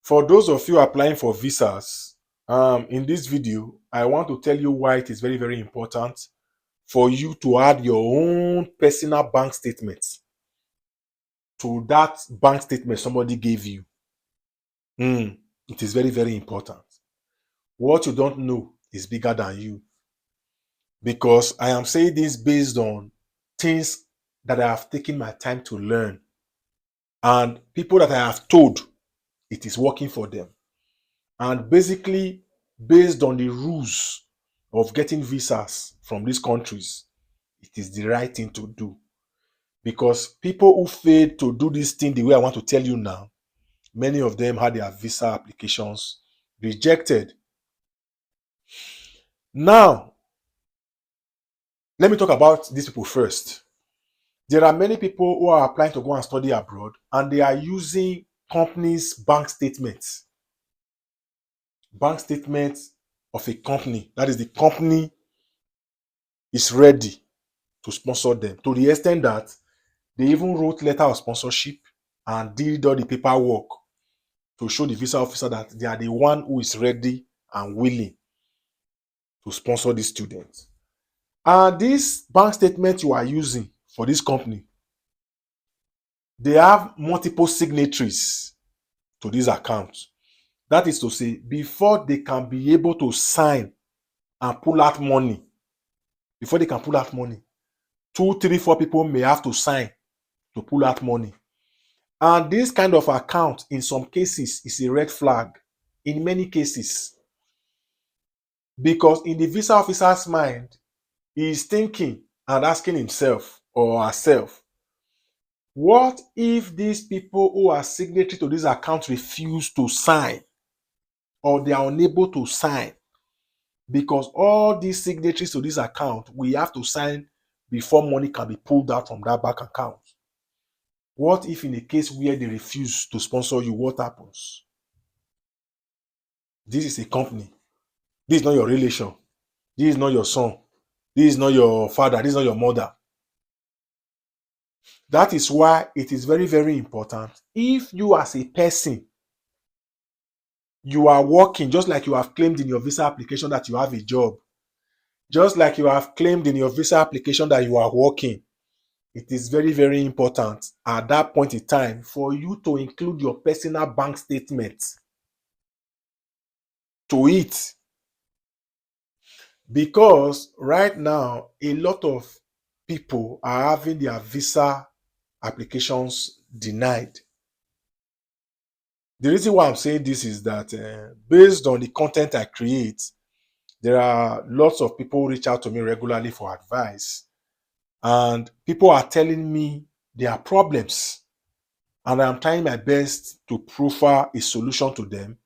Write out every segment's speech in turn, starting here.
For those of you applying for visas, in this video, I want to tell you why it is very, very important for you to add your own personal bank statement to that bank statement somebody gave you. It is very, very important. What you don't know is bigger than you. Because I am saying this based on things that I have taken my time to learn and people that I have told it is working for them. And basically, based on the rules of getting visas from these countries, it is the right thing to do. Because people who failed to do this thing the way I want to tell you now, many of them had their visa applications rejected. Now, let me talk about these people first. There are many people who are applying to go and study abroad and they are using companies' bank statements. Bank statements of a company. That is, the company is ready to sponsor them to the extent that they even wrote letter of sponsorship and did all the paperwork to show the visa officer that they are the one who is ready and willing to sponsor these students. And this bank statement you are using for this company, they have multiple signatories to this account. That is to say, before they can be able to sign and pull out money, before they can pull out money, 2, 3, 4 people may have to sign to pull out money. And this kind of account, in some cases, is a red flag. In many cases, because in the visa officer's mind, he is thinking and asking himself or herself, what if these people who are signatory to this account refuse to sign or they are unable to sign? Because all these signatories to this account, we have to sign before money can be pulled out from that bank account. What if in a case where they refuse to sponsor you, what happens? This is a company. This is not your relation. This is not your son. This is not your father. This is not your mother. That is why it is very, very important. If you as a person, you are working, just like you have claimed in your visa application that you have a job, just like you have claimed in your visa application that you are working, it is very, very important at that point in time for you to include your personal bank statement to it. Because right now, a lot of people are having their visa applications denied. The reason why I'm saying this is that based on the content I create, there are lots of people who reach out to me regularly for advice. And people are telling me their problems. And I'm trying my best to proffer a solution to them.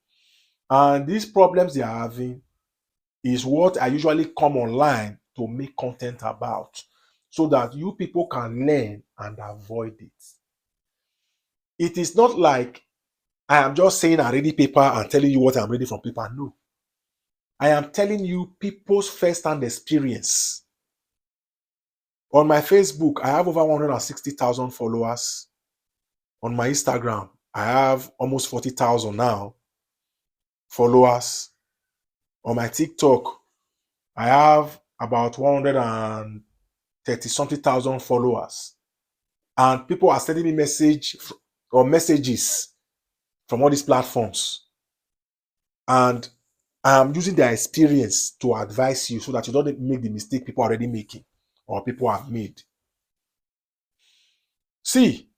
And these problems they are having is what I usually come online to make content about so that you people can learn and avoid it. It is not like I am just saying I read paper and telling you what I'm reading from paper. No. I am telling you people's first-hand experience. On my Facebook, I have over 160,000 followers. On my Instagram, I have almost 40,000 now followers. On my TikTok, I have about 130 something thousand followers. And people are sending me messages from all these platforms. And I am using their experience to advise you so that you don't make the mistake people are already making or people have made. See,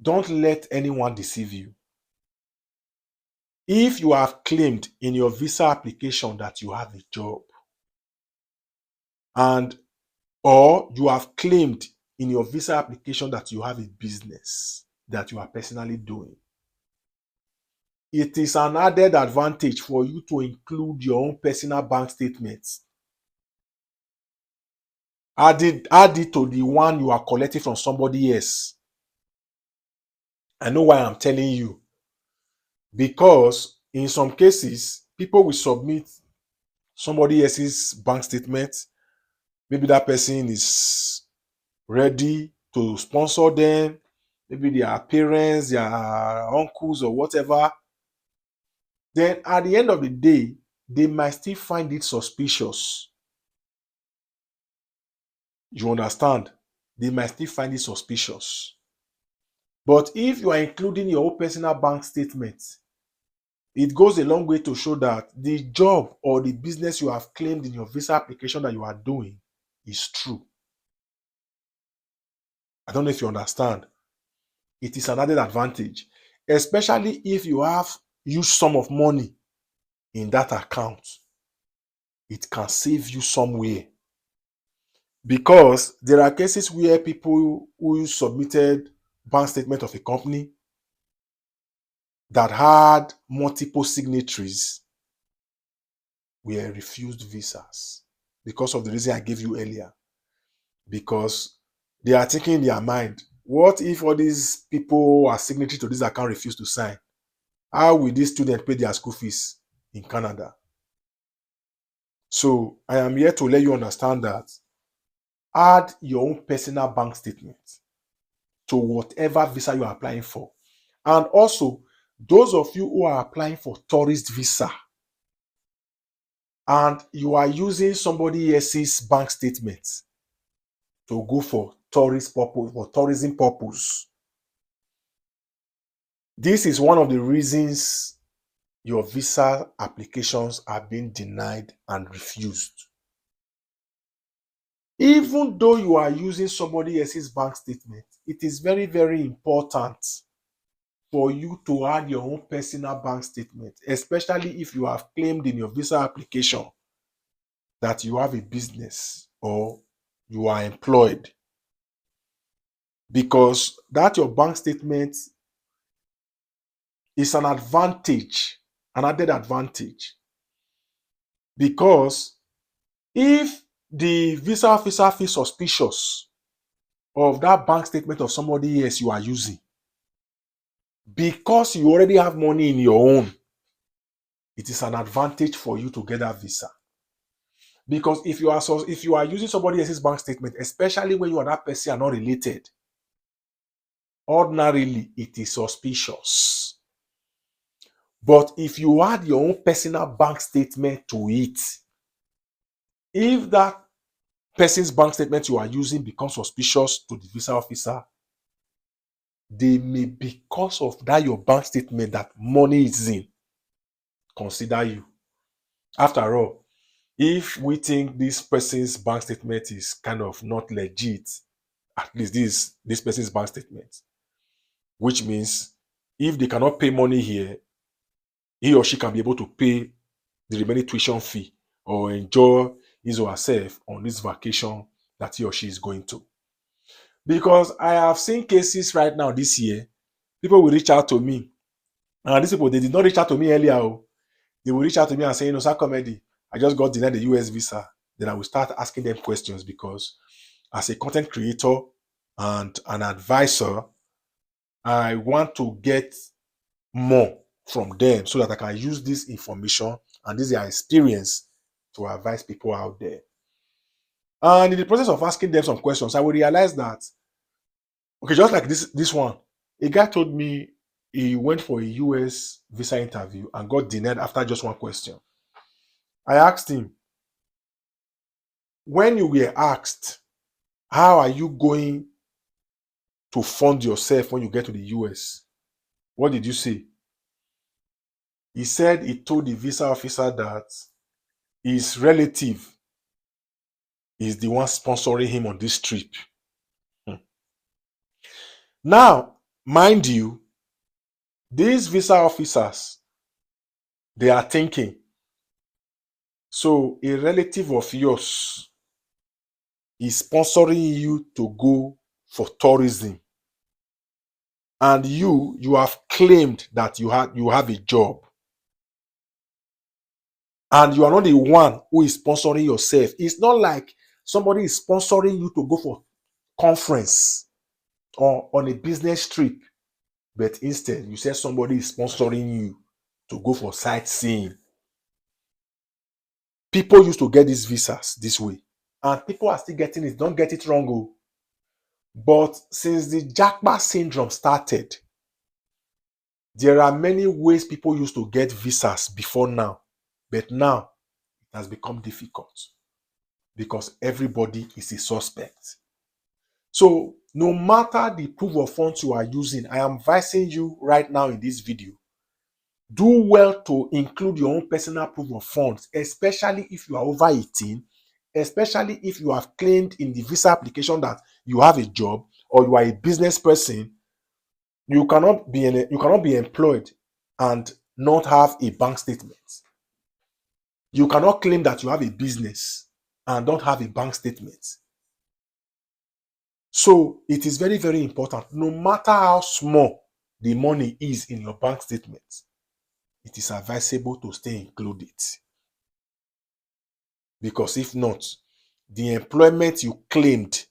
don't let anyone deceive you. If you have claimed in your visa application that you have a job, and or you have claimed in your visa application that you have a business that you are personally doing, it is an added advantage for you to include your own personal bank statements. Add it to the one you are collecting from somebody else. I know why I'm telling you. Because in some cases, people will submit somebody else's bank statement. Maybe that person is ready to sponsor them. Maybe their parents, their uncles, or whatever. then at the end of the day, they might still find it suspicious. You understand? They might still find it suspicious. But if you are including your own personal bank statement, it goes a long way to show that the job or the business you have claimed in your visa application that you are doing is true. I don't know if you understand. It is an added advantage, especially if you have huge sum of money in that account. It can save you somewhere. Because there are cases where people who submitted bank statement of a company that had multiple signatories were refused visas because of the reason I gave you earlier. Because they are thinking in their mind, what if all these people who are signatory to this account refuse to sign? How will this student pay their school fees in Canada? So I am here to let you understand that add your own personal bank statement to whatever visa you are applying for. And also, those of you who are applying for tourist visa and you are using somebody else's bank statement to go for tourist purpose or tourism purpose, this is one of the reasons your visa applications are being denied and refused. Even though you are using somebody else's bank statement, it is very, very important for you to add your own personal bank statement, especially if you have claimed in your visa application that you have a business or you are employed. Because that your bank statement is an advantage, an added advantage. Because if the visa officer feels suspicious of that bank statement of somebody else you are using, because you already have money in your own, it is an advantage for you to get that visa. Because if you are using somebody else's bank statement, especially when you and that person are not related, ordinarily it is suspicious. But if you add your own personal bank statement to it, if that person's bank statement you are using becomes suspicious to the visa officer, they may, because of that your bank statement that money is in, consider you. After all, if we think this person's bank statement is kind of not legit, at least this person's bank statement, which means if they cannot pay money here, he or she can be able to pay the remaining tuition fee or enjoy his or herself on this vacation that he or she is going to. Because I have seen cases right now this year, people will reach out to me, and these people, they did not reach out to me earlier. They will reach out to me and say, Sir Comedy, I just got denied the US visa. Then I will start asking them questions because as a content creator and an advisor, I want to get more from them so that I can use this information and this their experience to advise people out there. And in the process of asking them some questions, I will realize that, okay, just like this one, a guy told me he went for a US visa interview and got denied after just one question. I asked him, when you were asked, how are you going to fund yourself when you get to the US? What did you say? He said he told the visa officer that his relative is the one sponsoring him on this trip. Now, mind you, these visa officers, they are thinking, so a relative of yours is sponsoring you to go for tourism, and you have claimed that you have a job, and you are not the one who is sponsoring yourself. It's not like somebody is sponsoring you to go for conference or on a business trip, but instead you said somebody is sponsoring you to go for sightseeing. People used to get these visas this way, and people are still getting it. Don't get it wrong, oh. But since the Japa syndrome started, There are many ways people used to get visas before now, but now it has become difficult because everybody is a suspect. So no matter the proof of funds you are using, I am advising you right now in this video, do well to include your own personal proof of funds, especially if you are over 18, especially if you have claimed in the visa application that you have a job or you are a business person. You cannot be employed and not have a bank statement. You cannot claim that you have a business and don't have a bank statement. So it is very, very important. No matter how small the money is in your bank statement, it is advisable to stay included. Because if not, the employment you claimed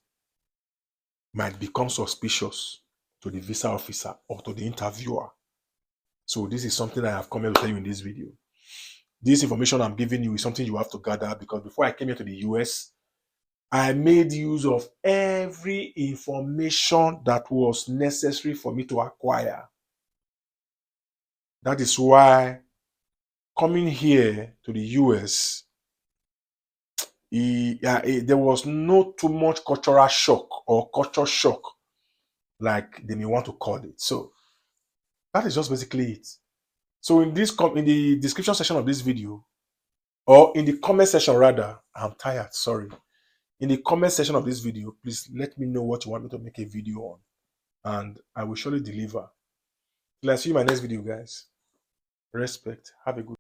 might become suspicious to the visa officer or to the interviewer. So this is something I have come here to tell you in this video. This information I'm giving you is something you have to gather, because before I came here to the US, I made use of every information that was necessary for me to acquire. That is why coming here to the US, there was no too much cultural shock or culture shock like they may want to call it. So that is just basically it. So in the description section of this video, or in the comment section rather, I'm tired, sorry. In the comment section of this video, please let me know what you want me to make a video on, and I will surely deliver. Till I see you in my next video, guys. Respect. Have a good